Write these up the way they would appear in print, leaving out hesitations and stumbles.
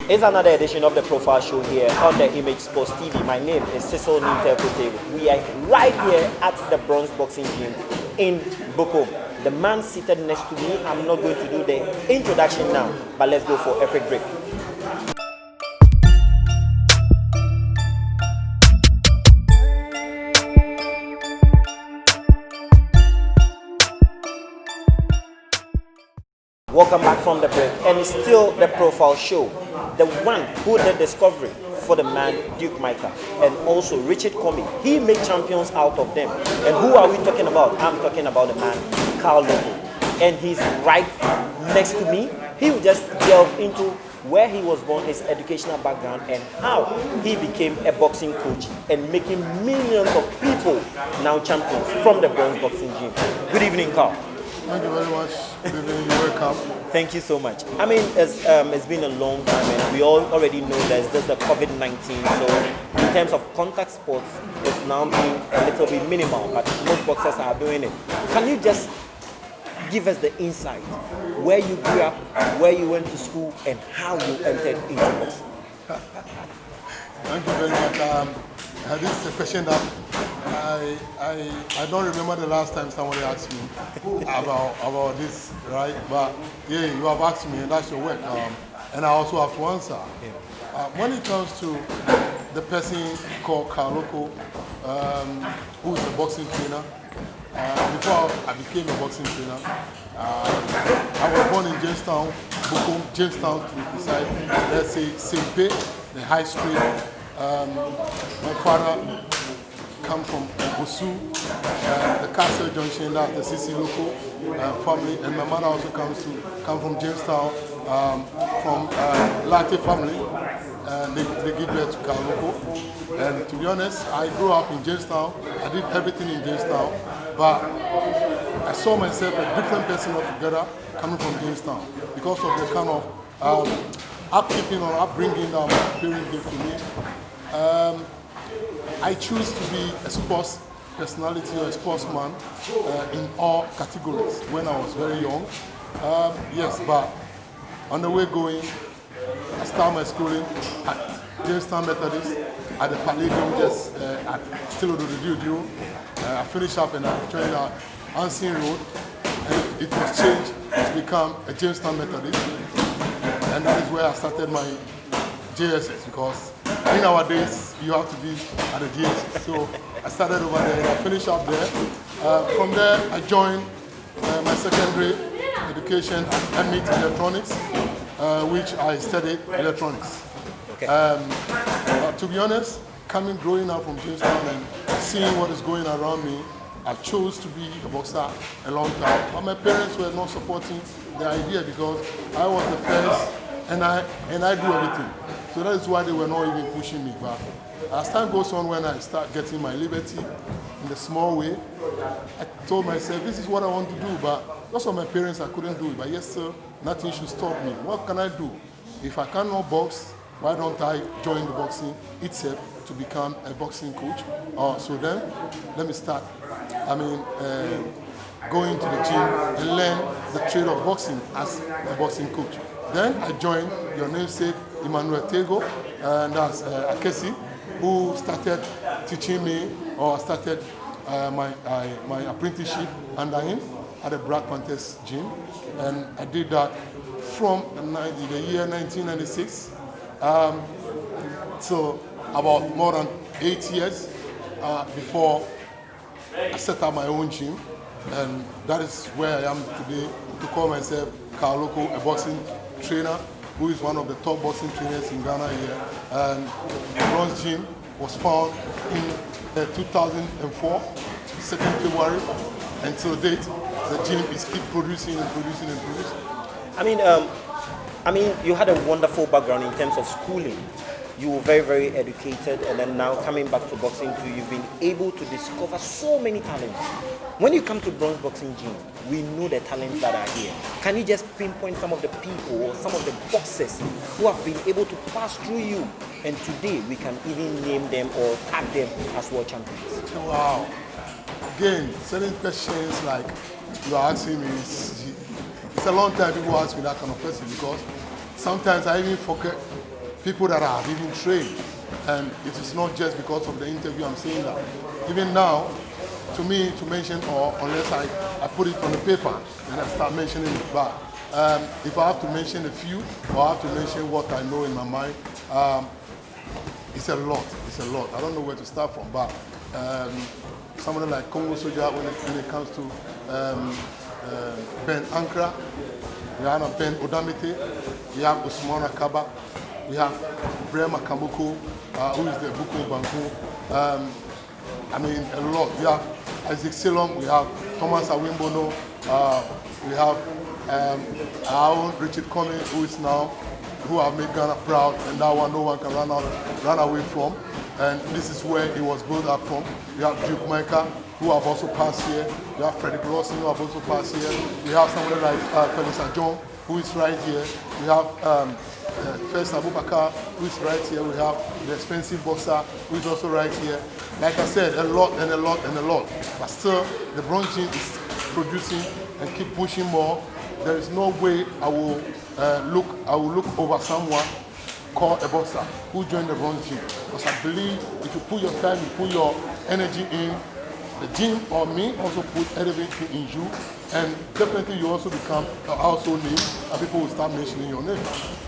It's another edition of the Profile Show here on the Image Sports TV. My name is Cecil Ninterkote. We are right here at the BRONX Boxing Gym in Boko. The man seated next to me, I'm not going to do the introduction now, but let's go for a quick break. Welcome back from the break, and it's still the Profile Show. The one who did discovery for the man Duke Micah and also Richard Comey. He made champions out of them. And who are we talking about? I'm talking about the man Carl Lokko, and he's right next to me. He will just delve into where he was born, his educational background, and how he became a boxing coach and making millions of people now champions from the BRONX Boxing Gym. Good evening, Carl. Thank you very much. Good evening. You're welcome. Thank you so much. I mean, it's been a long time, and we all already know there's the COVID-19. So in terms of contact sports, it's now being a little bit minimal, but most boxers are doing it. Can you just give us the insight, where you grew up, where you went to school, and how you entered into boxing? Thank you very much. This is a question that I don't remember the last time somebody asked me about this, right? But yeah, you have asked me, and that's your work. And I also have to answer. When it comes to the person called Carl Lokko, who is a boxing trainer, before I became a boxing trainer, I was born in Jamestown, Boko, Jamestown to be precise. Let's say Sempe, the high street. My father comes from Bosu, the Castle Junction, that's the CC Lokko family, and my mother also comes from Jamestown, from Latte family. They give birth to Carl Lokko. And to be honest, I grew up in Jamestown. I did everything in Jamestown, but I saw myself a different person altogether coming from Jamestown because of the kind of upkeeping or upbringing that my parents gave to me. I choose to be a sports personality or a sportsman in all categories when I was very young. Yes, but on the way going, I started my schooling at Jamestown Methodist at the Palladium, just at Stilo Dudu. I finished up and I joined at Unseen Road, and it was changed to become a Jamestown Methodist. And that is where I started my JSS, because in our days you have to be at the JSS. So I started over there and I finished up there. From there I joined my secondary education at MIT Electronics, which I studied electronics. Okay. To be honest, growing up from Jamestown and seeing what is going around me, I chose to be a boxer a long time. But my parents were not supporting the idea because I was the first and I do everything. So that is why they were not even pushing me. But as time goes on, when I start getting my liberty in the small way, I told myself, this is what I want to do. But because of my parents, I couldn't do it. But yes, sir, nothing should stop me. What can I do? If I cannot box, why don't I join the boxing itself to become a boxing coach? So then, let me start. Going to the gym and learn the trade of boxing as a boxing coach. Then I joined your namesake, Emmanuel Tego, and that's Akesi, who started teaching me, or started my apprenticeship under him at the Black Panthers gym. And I did that from the year 1996 so about more than 8 years before I set up my own gym. And that is where I am today, to call myself Carl Lokko, a boxing trainer who is one of the top boxing trainers in Ghana here. And the BRONX Gym was found in 2004, 2nd February. Until date, the gym is keep producing and producing and producing. I mean, you had a wonderful background in terms of schooling. You were very, very educated, and then now coming back to boxing too, you've been able to discover so many talents. When you come to BRONX Boxing Gym, we know the talents that are here. Can you just pinpoint some of the people or some of the boxers who have been able to pass through you, and today we can even name them or tag them as world champions? Wow. Again, certain questions like you are asking me, it's a long time people ask me that kind of question, because sometimes I even forget people that I have even trained. And it is not just because of the interview I'm saying that. Even now, to me, to mention, or unless I put it on the paper and I start mentioning it, but if I have to mention a few, or I have to mention what I know in my mind, it's a lot. It's a lot. I don't know where to start from, but somebody like Congo Soldier, when it comes to Ben Ankra, we have Ben Odamite, we have Usman Akaba, we have Brema Kambuku, who is the Buku Banku. I mean, a lot. We have Isaac Silom, we have Thomas Awimbono, we have our own Richard Comey, who have made Ghana proud, and that one no one can run away from. And this is where he was built up from. We have Duke Micah, who have also passed here. We have Frederick Lawson, who have also passed here. We have somebody like Felix Ajon, who is right here. We have First Abubakar, who is right here. We have the expensive boxer, who is also right here. Like I said, a lot and a lot and a lot. But still, the BRONX gene is producing and keep pushing more. There is no way I will look over someone called a boxer who joined the BRONX gym. Because I believe if you put your time, you put your energy in, the gym or me also put everything in you, and definitely you also become a household name, and people will start mentioning your name.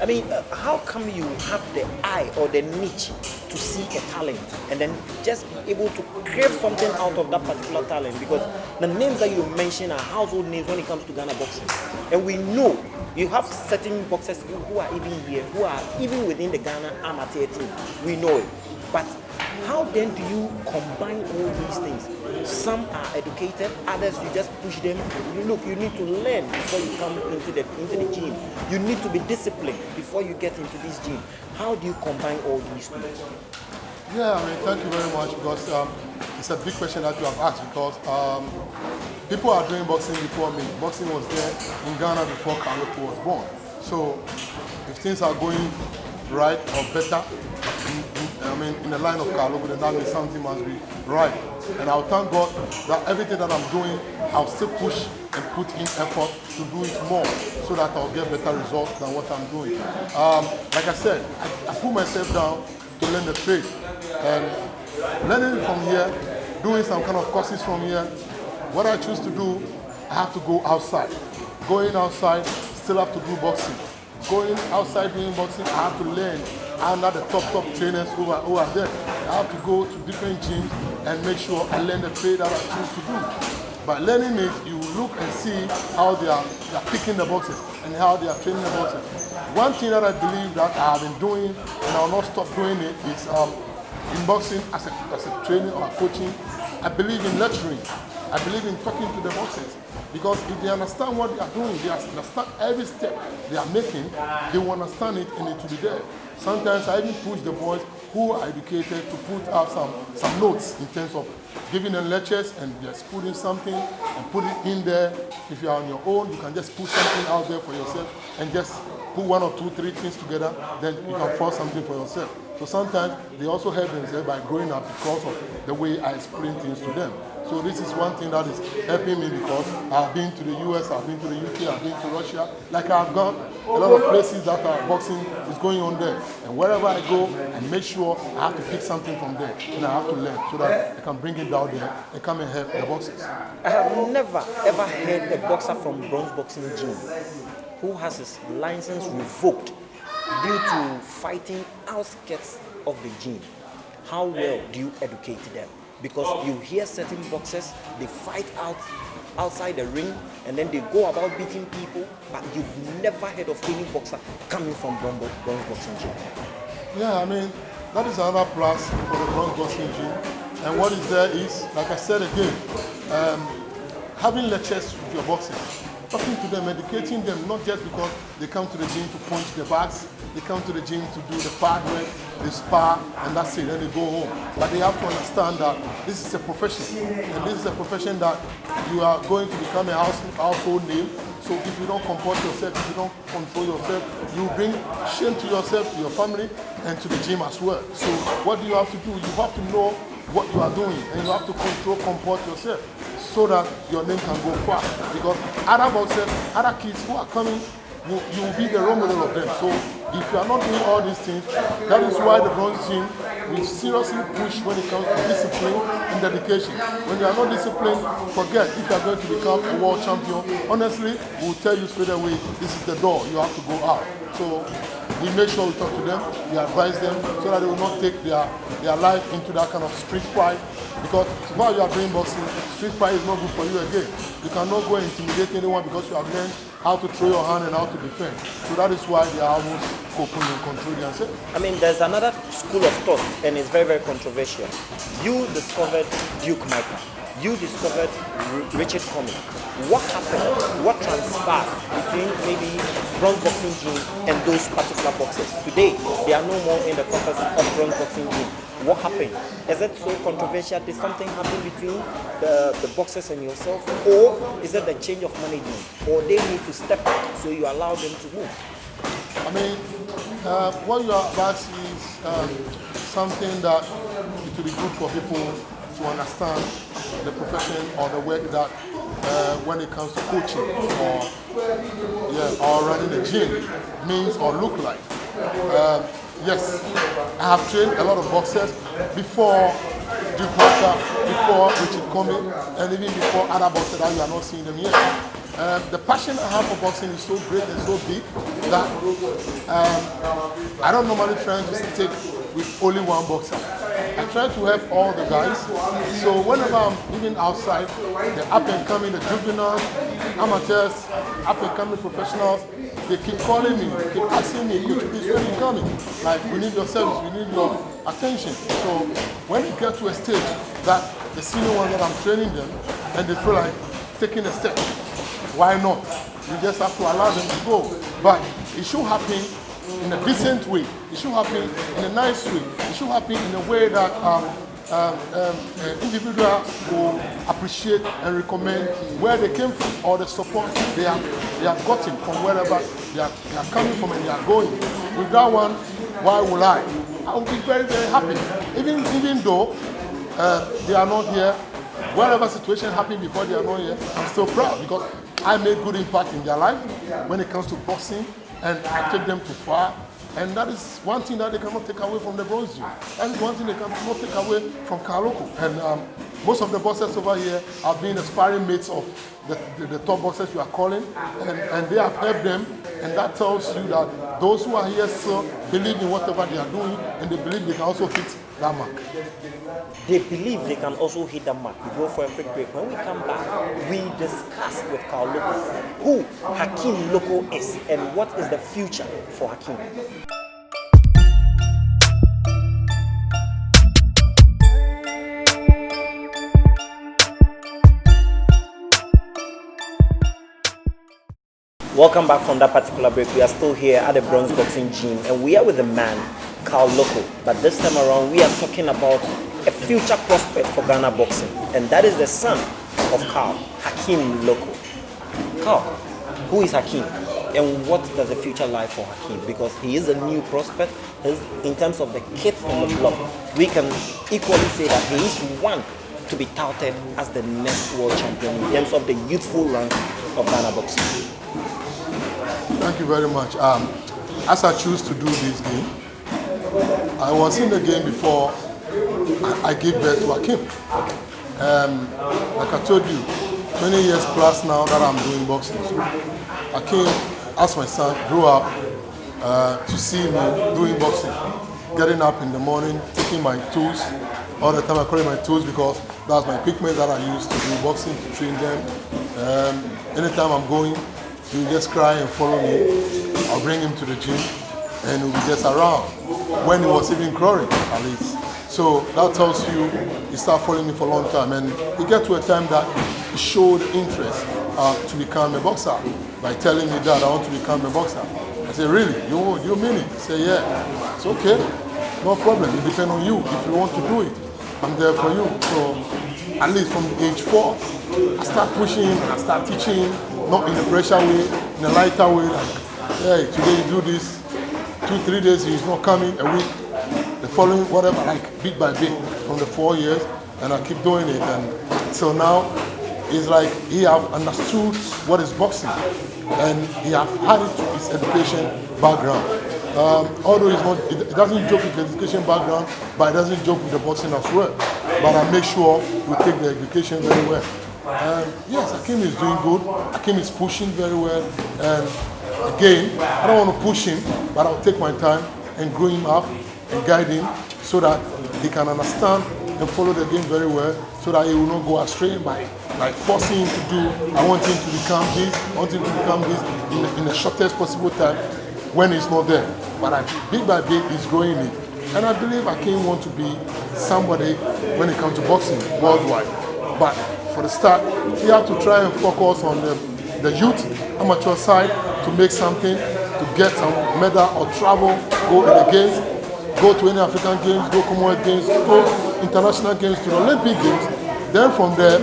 I mean, how come you have the eye or the niche to see a talent and then just be able to create something out of that particular talent? Because the names that you mention are household names when it comes to Ghana boxing. And we know you have certain boxers who are even here, who are even within the Ghana amateur team. We know it. But how then do you combine all these things? Some are educated, others you just push them. You need to learn before you come into the gym. You need to be disciplined before you get into this gym. How do you combine all these things? Yeah, I mean, thank you very much, because it's a big question that you have asked, because people are doing boxing before me. Boxing was there in Ghana before Carl Lokko was born. So if things are going right or better, in the line of Carl Lokko, then that means something must be right. And I'll thank God that everything that I'm doing, I'll still push and put in effort to do it more, so that I'll get better results than what I'm doing. Like I said, I put myself down to learn the trade. And learning from here, doing some kind of courses from here, what I choose to do, I have to go outside. Going outside, still have to do boxing. Going outside doing boxing, I have to learn under the top trainers who are there. I have to go to different gyms and make sure I learn the trade that I choose to do. By learning it, you look and see how they are picking the boxes and how they are training the boxes. One thing that I believe that I have been doing, and I will not stop doing it, is in boxing as a trainer or coaching, I believe in lecturing. I believe in talking to the boxers. Because if they understand what they are doing, they understand every step they are making, they will understand it and it will be there. Sometimes I even push the boys who are educated to put out some notes in terms of giving them lectures and just putting something and put it in there. If you are on your own, you can just put something out there for yourself and just put 1 or 2, 3 things together, then you can force something for yourself. So sometimes they also help themselves by growing up because of the way I explain things to them. So this is one thing that is helping me, because I've been to the US, I've been to the UK, I've been to Russia. Like I've gone a lot of places that boxing is going on there. And wherever I go, I make sure I have to pick something from there. And I have to learn so that I can bring it down there and come and help the boxers. I have never ever heard a boxer from BRONX Boxing Gym who has his license revoked due to fighting outskirts of the gym. How well do you educate them? Because you hear certain boxers, they fight outside the ring and then they go about beating people, but you've never heard of any boxer coming from BRONX Boxing Gym. Yeah, I mean, that is another plus for the BRONX Boxing Gym. And what is there is, like I said again, having lectures with your boxers, talking to them, educating them, not just because they come to the gym to punch the bags, they come to the gym to do the pad work, they spar, and that's it, then they go home. But they have to understand that this is a profession, and this is a profession that you are going to become a household name. So if you don't comport yourself, if you don't control yourself, you bring shame to yourself, to your family, and to the gym as well. So what do you have to do? You have to know what you are doing, and you have to comport yourself, so that your name can go far. Because other boxers, other kids who are coming, you will be the role model of them. So If you are not doing all these things, that is why the BRONX gym will seriously push when it comes to discipline and dedication. When you are not disciplined, forget if you are going to become a world champion. Honestly, we will tell you straight away, this is the door, you have to go out. So we make sure we talk to them, we advise them so that they will not take their life into that kind of street fight. Because while you are doing boxing, street fight is not good for you again. You cannot go and intimidate anyone because you have learned how to throw your hand and how to defend. So that is why they are almost open and control themselves. I mean, there's another school of thought, and it's very, very controversial. You discovered Duke Michael. You discovered Richard Comey. What happened? What transpired between maybe BRONX Boxing Gym and those particular boxers? Today, they are no more in the process of BRONX Boxing Gym. What happened? Is it so controversial? Did something happen between the boxers and yourself? Or is it the change of management? Or they need to step up so you allow them to move? I mean, what you are about is something that it will be good for people to understand the profession or the work that when it comes to coaching or running a gym means or look like. Yes, I have trained a lot of boxers before Duke Michael, before Richard Comey, and even before other boxers that you are not seeing them yet. The passion I have for boxing is so great and so big that I don't normally try to stick with only one boxer. I try to help all the guys. So whenever I'm even outside, the up and coming, the juveniles, amateurs, up and coming professionals, they keep calling me, keep asking me, Coach, please, when are you coming? Like, we need your service, we need your attention. So when you get to a stage that the senior ones that I'm training them, and they feel like taking a step, why not? You just have to allow them to go. But it should happen in a decent way. It should happen in a nice way. It should happen in a way that individuals will appreciate and recommend where they came from or the support they have gotten from wherever they are coming from and they are going. With that one, why would I? I will be very, very happy. Even though they are not here, whatever situation happened before they are not here, I'm still proud because I made good impact in their life when it comes to boxing, and I take them too far. And that is one thing that they cannot take away from the BRONX gym. That is one thing they cannot take away from Carl Lokko. And most of the boxers over here have been the sparring mates of the top boxers you are calling, and they have helped them. And that tells you that those who are here still believe in whatever they are doing, and they believe they can also hit that mark. They believe they can also hit that mark. We go for a quick break. When we come back, we discuss with Carl Lokko who Hakeem Lokko is and what is the future for Hakeem. Welcome back from that particular break. We are still here at the BRONX Boxing Gym and we are with a man, Carl Lokko. But this time around, we are talking about a future prospect for Ghana boxing, and that is the son of Carl, Hakeem Lokko. Carl, who is Hakeem, and what does the future lie for Hakeem? Because he is a new prospect. In terms of the kids in the block, we can equally say that he is one to be touted as the next world champion in terms of the youthful rank of Ghana boxing. Thank you very much. As I choose to do this game, I was in the game before I gave birth to Hakeem. Like I told you, 20 years plus now that I'm doing boxing. So Hakeem, as my son, grew up to see me doing boxing. Getting up in the morning, taking my tools. All the time I call it my tools because that's my equipment that I use to do boxing, to train them. Anytime I'm going, he will just cry and follow me. I'll bring him to the gym and he'll be just around. When he was even crawling, at least. So that tells you he started following me for a long time. And he got to a time that he showed interest to become a boxer by telling me that I want to become a boxer. I said, really? You mean it? He said, yeah. It's okay. No problem. It depends on you. If you want to do it, I'm there for you. So at least from age 4, I start pushing him and I start teaching him, not in a pressure way, in a lighter way. Like, hey, today you do this, 2-3 days he's not coming, a week, the following, whatever, like bit by bit from the 4 years, and I keep doing it. And so now it's like he have understood what is boxing, and he have added to his education background. Although it doesn't joke with the education background, but it doesn't joke with the boxing as well. But I make sure we take the education very well. Yes, Akim is doing good. Akim is pushing very well. And again, I don't want to push him, but I'll take my time and grow him up and guide him so that he can understand and follow the game very well, so that he will not go astray by forcing him to do, I want him to become this, I want him to become this in the shortest possible time when he's not there. But bit by bit, he's growing it. And I believe Akim wants to be somebody when it comes to boxing worldwide. But for the start, you have to try and focus on the youth, amateur side, to make something, to get some medal or travel, go to the games, go to any African games, go Commonwealth games, go international games, to the Olympic games. Then from there,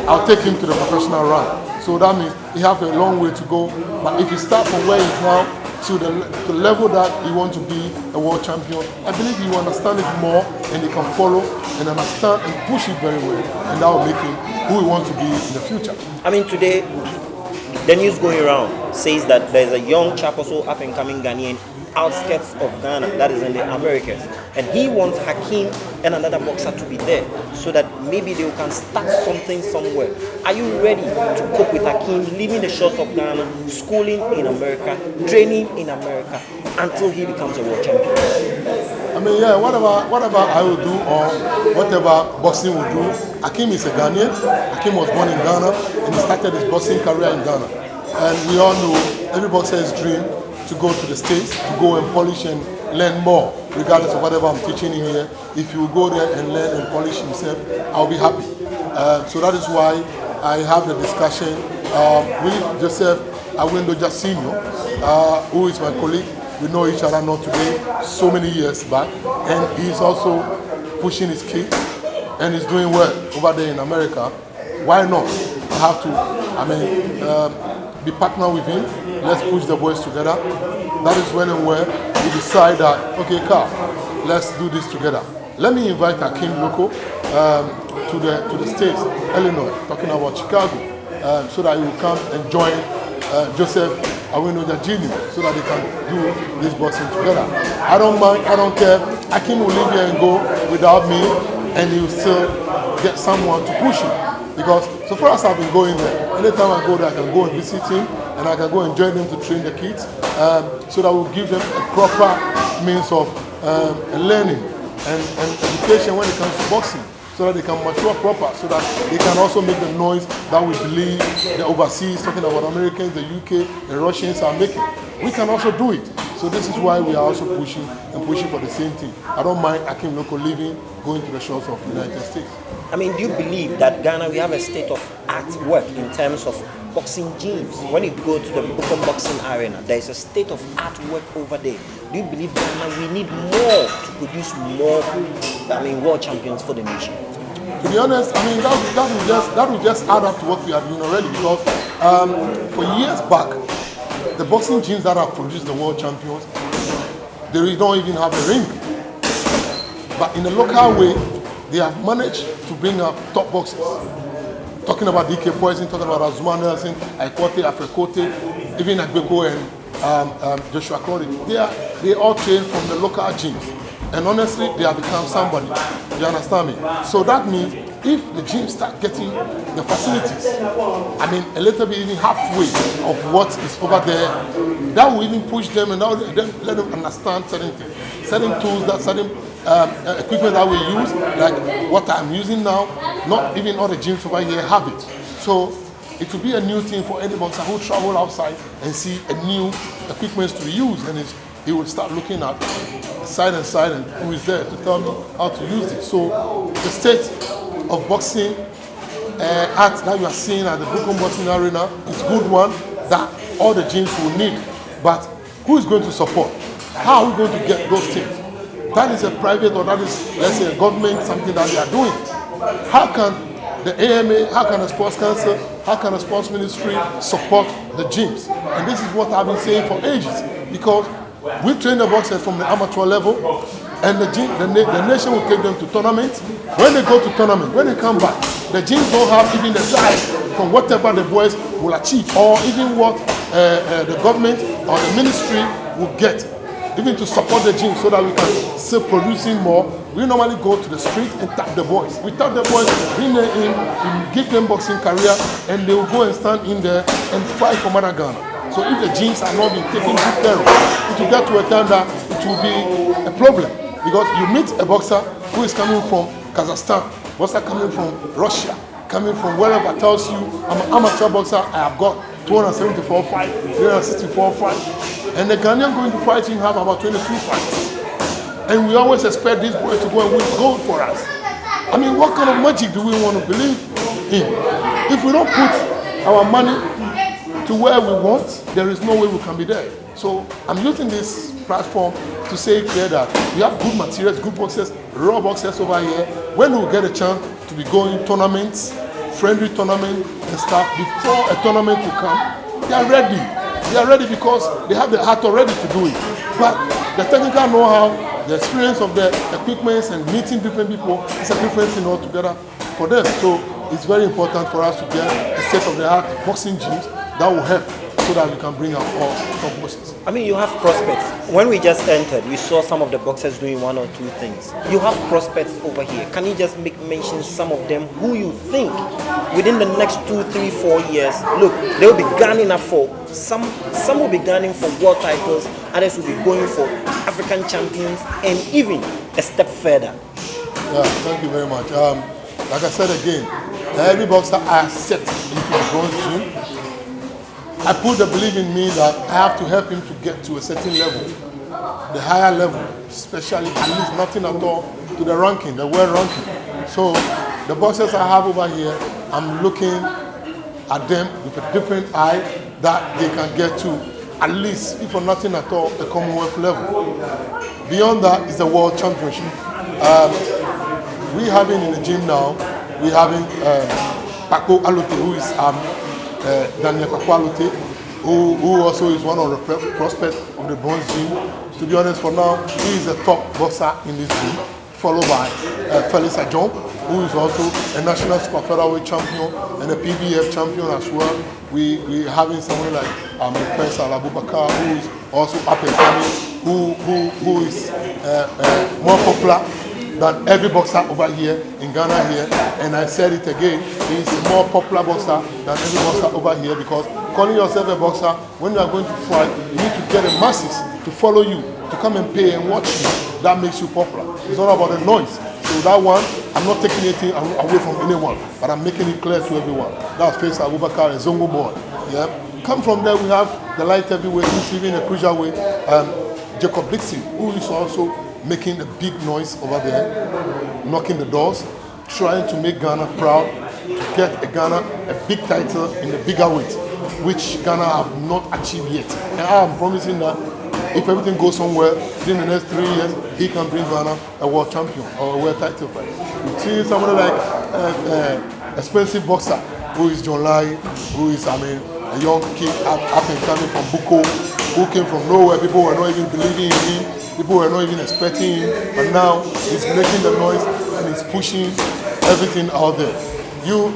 I'll take him to the professional run. So that means he has a long way to go. But if he starts from where he is now to the level that he wants to be a world champion, I believe he will understand it more and he can follow and understand and push it very well. And that will make him who he wants to be in the future. I mean, today, the news going around says that there's a young chap, also up and coming Ghanaian, outskirts of Ghana, that is in the Americas, and he wants Hakim and another boxer to be there so that maybe they can start something somewhere. Are you ready to cope with Hakim leaving the shores of Ghana, schooling in America, training in America until he becomes a world champion? I mean, yeah, whatever I will do or whatever boxing will do, Hakim is a Ghanaian. Hakim was born in Ghana and he started his boxing career in Ghana. And we all know every boxer's dream to go to the States, to go and polish and learn more, regardless of whatever I'm teaching in here. If you go there and learn and polish himself, I'll be happy. So that is why I have the discussion with Joseph Awindoja Senior, who is my colleague. We know each other not today, so many years back, and he's also pushing his kids, and he's doing well over there in America. Why not? I have to, be partner with him. Let's push the boys together. That is when and where we decide that, okay, Carl, let's do this together. Let me invite Carl Lokko to the States, Illinois, talking about Chicago, so that he will come and join Joseph Awinoja Jr. so that they can do this boxing together. I don't mind, I don't care. Akim will leave here and go without me, and he will still get someone to push him. Because so far as I've been going there, anytime I go there, I can go and visit him, and I can go and join them to train the kids, so that we'll give them a proper means of learning and education when it comes to boxing, so that they can mature proper, so that they can also make the noise that we believe the overseas, talking about Americans, the UK, the Russians are making. We can also do it. So this is why we are also pushing for the same thing. I don't mind Akim Lokko leaving, going to the shores of the United States. I mean, do you believe that Ghana, we have a state of artwork in terms of boxing gyms? When you go to the Bukom boxing arena, there is a state of artwork over there. Do you believe Ghana, we need more to produce more, world champions for the nation? To be honest, I mean, that will just add up to what we are doing already, because for years back, the boxing gyms that have produced the world champions, they don't even have a ring. But in a local way, they have managed to bring up top boxers. Talking about DK Poison, talking about Azuma Nelson, Aikote, Afrekote, even Agbeko and Joshua Crowley. They all train from the local gyms. And honestly, they have become somebody. You understand me? So that means if the gyms start getting the facilities, I mean, a little bit, even halfway of what is over there, that will even push them and let them understand certain things, certain tools, that certain equipment that we use, like what I'm using now. Not even all the gyms over here have it. So it will be a new thing for any boxer who travel outside and see a new equipment to use, and he will start looking at side and who is there to tell me how to use it. So the state of boxing art that you are seeing at the Bukom Boxing Arena is a good one that all the gyms will need. But who is going to support? How are we going to get those things? That is a private, or that is, let's say, a government, something that they are doing. How can the AMA, how can the Sports Council, how can the Sports Ministry support the gyms? And this is what I've been saying for ages, because we train the boxers from the amateur level, and the nation will take them to tournaments. When they go to tournament, when they come back, the gyms don't have even the size from whatever the boys will achieve, or even what the government or the ministry will get. even to support the gym so that we can still producing more, we normally go to the street and tap the boys. We tap the boys, bring them in, we give them boxing career, and they will go and stand in there and fight for Mother Ghana. So if the gyms are not being taken good care of, it will get to a time that it will be a problem. Because you meet a boxer who is coming from Kazakhstan, boxer coming from Russia, coming from wherever, tells you, I'm an amateur boxer, I have got 274 fights, 364 fights, and the Ghanaian going to fight him have about 22 fights. And we always expect this boy to go and win gold for us. I mean, what kind of magic do we want to believe in? If we don't put our money to where we want, there is no way we can be there. So I'm using this platform to say clear that we have good materials, good boxers, raw boxers over here. When we get a chance to be going tournaments, friendly tournament and stuff, before a tournament will come, they are ready. They are ready because they have the heart already to do it. But the technical know-how, the experience of the equipment and meeting different people is a different thing altogether for them. So it's very important for us to get a state-of-the-art boxing gyms that will help so that we can bring out all top boxers. I mean, you have prospects. When we just entered, we saw some of the boxers doing one or two things. You have prospects over here. Can you just mention some of them who you think within the next 2, 3, 4 years, look, they will be gunning up for, some will be gunning for world titles, others will be going for African champions, and even a step further. Yeah, thank you very much. Like I said again, every boxer I set into the bronze gym, I put the belief in me that I have to help him to get to a certain level, the higher level, especially at least nothing at all to the ranking, the world ranking. So the boxers I have over here, I'm looking at them with a different eye that they can get to at least, if for nothing at all, a Commonwealth level. Beyond that is the World Championship. We having in the gym now, we having Paco Alote, who is Daniel Pakwalote, who also is one of the prospects of the bronze gym. To be honest, for now, he is the top boxer in this gym, followed by Felix Ajong, who is also a national super featherweight champion and a PBF champion as well. We having someone like Prince Abubakar, who is also up and coming, who is more popular than every boxer over here in Ghana here, and I said it again, he is a more popular boxer than every boxer over here, because calling yourself a boxer, when you are going to fight, you need to get the masses to follow you, to come and pay and watch you. That makes you popular. It's not about the noise. So that one, I'm not taking anything away from anyone, but I'm making it clear to everyone. That's Face Abubakar and Zongo Boy. Yeah. Come from there, we have the light heavyweight, who's even a cruiserweight, Jacob Dixon, who is also making a big noise over there, knocking the doors, trying to make Ghana proud, to get Ghana a big title in the bigger weight, which Ghana have not achieved yet. And I'm promising that if everything goes somewhere, within the next 3 years, he can bring Ghana a world champion or a world title fight. We see somebody like expensive boxer, who is John Lai, who is, a young kid up and coming from Buko, who came from nowhere. People were not even believing in him. People were not even expecting him, but now he's making the noise and he's pushing everything out there. You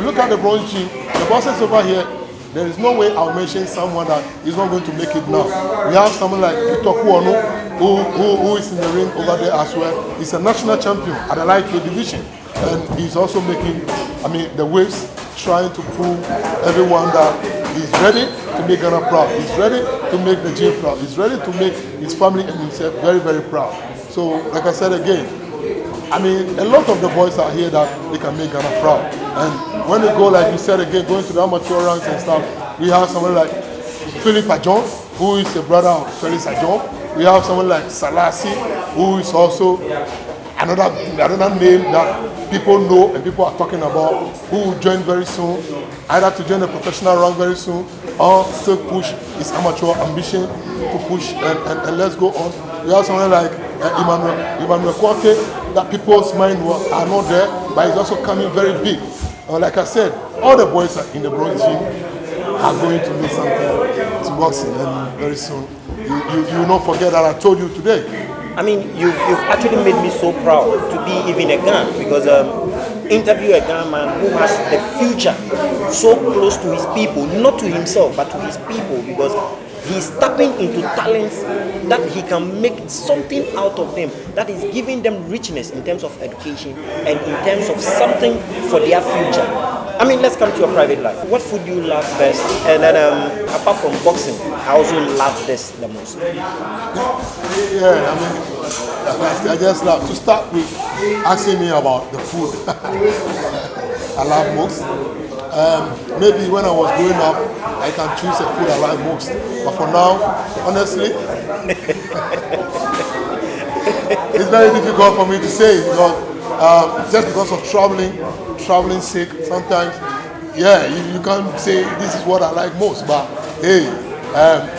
look at the bronze gym, the bosses over here, there is no way I'll mention someone that is not going to make it now. We have someone like Victor Kuono, who is in the ring over there as well. He's a national champion at the lightweight division, and he's also making, the waves, trying to prove everyone that he's ready to make Ghana proud. He's ready to make the gym proud. He's ready to make his family and himself very, very proud. So, like I said again, a lot of the boys are here that they can make Ghana proud. And when they go, like you said again, going to the amateur ranks and stuff, we have someone like Philip Ajong, who is a brother of Felix Ajong. We have someone like Salasi, who is also another name that people know and people are talking about, who will join very soon, either to join the professional rank very soon, or still push his amateur ambition to push and let's go on. We have someone like Emmanuel Kwake, that people's mind are not there, but he's also coming very big. Like I said, all the boys in the bronze gym are going to do something to boxing, and very soon you will not forget that I told you today. You've actually made me so proud to be even a Ghan, because interview a Ghan man who has the future so close to his people, not to himself, but to his people, because He's tapping into talents that he can make something out of them, that is giving them richness in terms of education and in terms of something for their future. I mean, let's come to your private life. What food do you love best? And then apart from boxing, I also love this the most. Yeah, I mean, I just love to start with asking me about the food I love most. Maybe when I was growing up, I can choose a food I like most. But for now, honestly, it's very difficult for me to say because just because of traveling sick, sometimes, yeah, you can't say this is what I like most. But hey,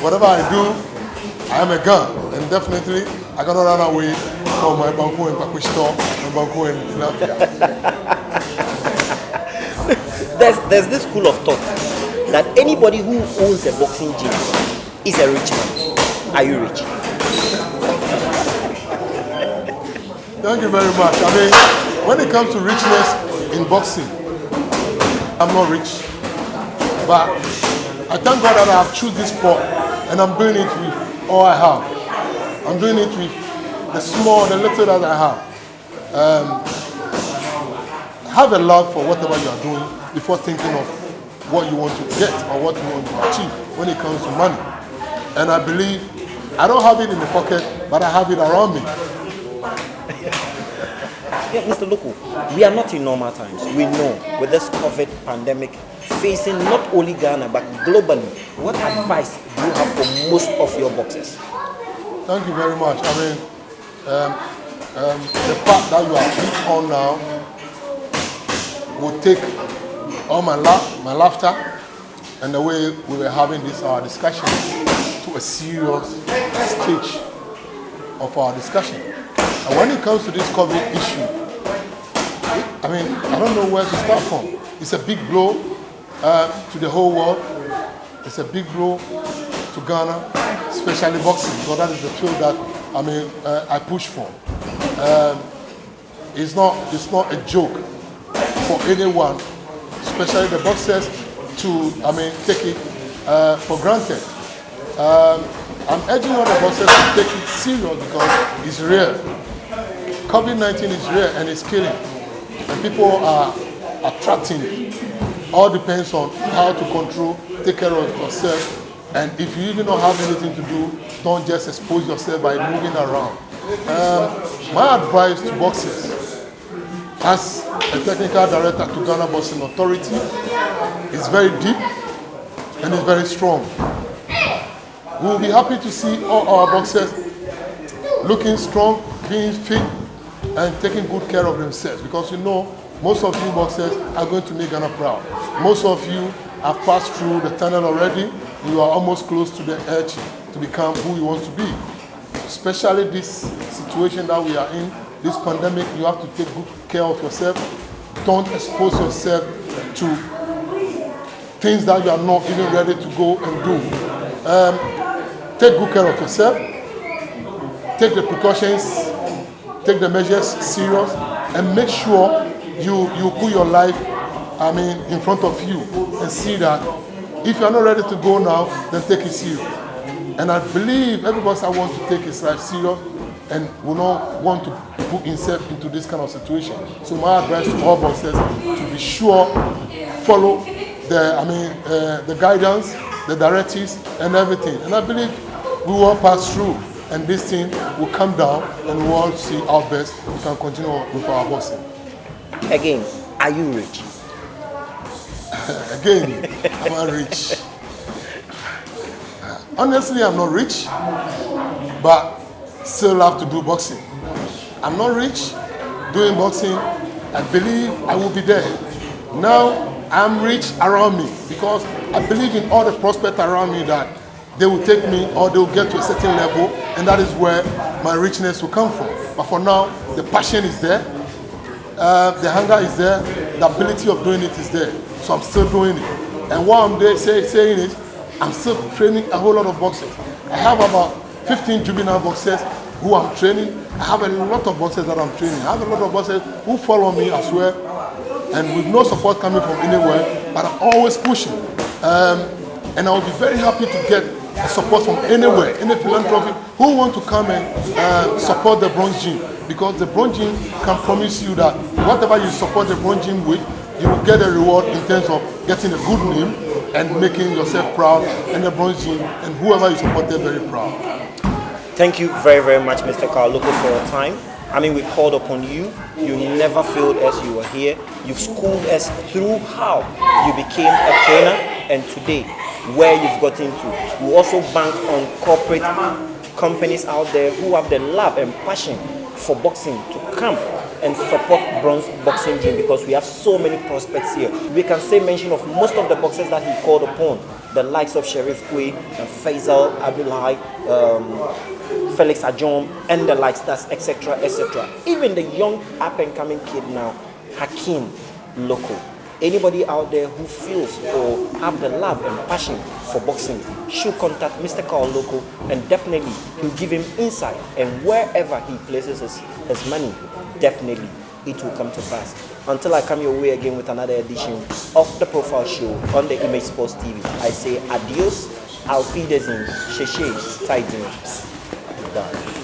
whatever I do, I am a gun, and definitely I cannot run away from my banku and Pakistan and banku and Tilapia. There's this school of thought that anybody who owns a boxing gym is a rich man. Are you rich? Thank you very much. I mean, when it comes to richness in boxing, I'm not rich. But I thank God that I have chosen this sport and I'm doing it with all I have. I'm doing it with the little that I have. Have a love for whatever you are doing before thinking of what you want to get or what you want to achieve when it comes to money. And I believe I don't have it in the pocket, but I have it around me. Yeah, Mr. Lokko, we are not in normal times. We know with this COVID pandemic facing not only Ghana but globally, what advice do you have for most of your boxers? Thank you very much. I mean, the part that you are hit on now will take all my laughter and the way we were having this our discussion to a serious stage of our discussion. And when it comes to this COVID issue, I mean, I don't know where to start from. It's a big blow to the whole world. It's a big blow to Ghana, especially boxing, because that is the field that I push for. It's not a joke for anyone, especially the boxers, to take it for granted. I'm urging all the boxers to take it serious because it's real. COVID-19 is real and it's killing, and people are attracting. All depends on how to control, take care of yourself. And if you even don't have anything to do, don't just expose yourself by moving around. My advice to boxers, as a technical director to Ghana Boxing Authority, is very deep and is very strong. We will be happy to see all our boxers looking strong, being fit, and taking good care of themselves. Because you know, most of you boxers are going to make Ghana proud. Most of you have passed through the tunnel already. You are almost close to the edge to become who you want to be. Especially this situation that we are in, this pandemic, you have to take good care of yourself. Don't expose yourself to things that you are not even ready to go and do. Take good care of yourself. Take the precautions, take the measures serious, and make sure you put your life, in front of you and see that if you are not ready to go now, then take it serious. And I believe everybody wants to take his life serious and will not want to put himself into this kind of situation. So my advice to all boxers to be sure, follow the guidance, the directives, and everything. And I believe we will pass through, and this thing will come down, and we will all see our best. We can continue with our boxing. Again, are you rich? Again, I'm not rich. Honestly, I'm not rich, but still have to do boxing. I'm not rich doing boxing. I believe I will be there. Now, I'm rich around me because I believe in all the prospects around me that they will take me or they will get to a certain level, and that is where my richness will come from. But for now, the passion is there, the hunger is there, the ability of doing it is there. So I'm still doing it. And what I'm saying is, I'm still training a whole lot of boxers. I have about 15 juvenile boxers who I'm training. I have a lot of boxers that I'm training. I have a lot of boxers who follow me as well. And with no support coming from anywhere, but I'm always pushing. And I will be very happy to get support from anywhere, any philanthropy who want to come and support the BRONX Gym, because the BRONX Gym can promise you that whatever you support the BRONX Gym with, you will get a reward in terms of getting a good name and making yourself proud, and the BRONX Gym and whoever you supported very proud. Thank you very, very much, Mr. Carl Lokko, for your time. I mean, we called upon you. You never failed us. You were here. You've schooled us through how you became a trainer, and today, where you've gotten to. You also bank on corporate companies out there who have the love and passion for boxing to come and support BRONX Boxing Gym, because we have so many prospects here. We can say mention of most of the boxers that he called upon, the likes of Sheriff Kwe, Faisal Abdullahi, Felix Ajom, and the likes, that's etc., etc. Even the young up-and-coming kid now, Hakeem Lokko. Anybody out there who feels or have the love and passion for boxing should contact Mr. Carl Lokko, and definitely he'll give him insight, and wherever he places his money, definitely it will come to pass. Until I come your way again with another edition of The Profile Show on the Image Sports TV, I say adios, auf Wiedersehen, sheshe, taidin. Done.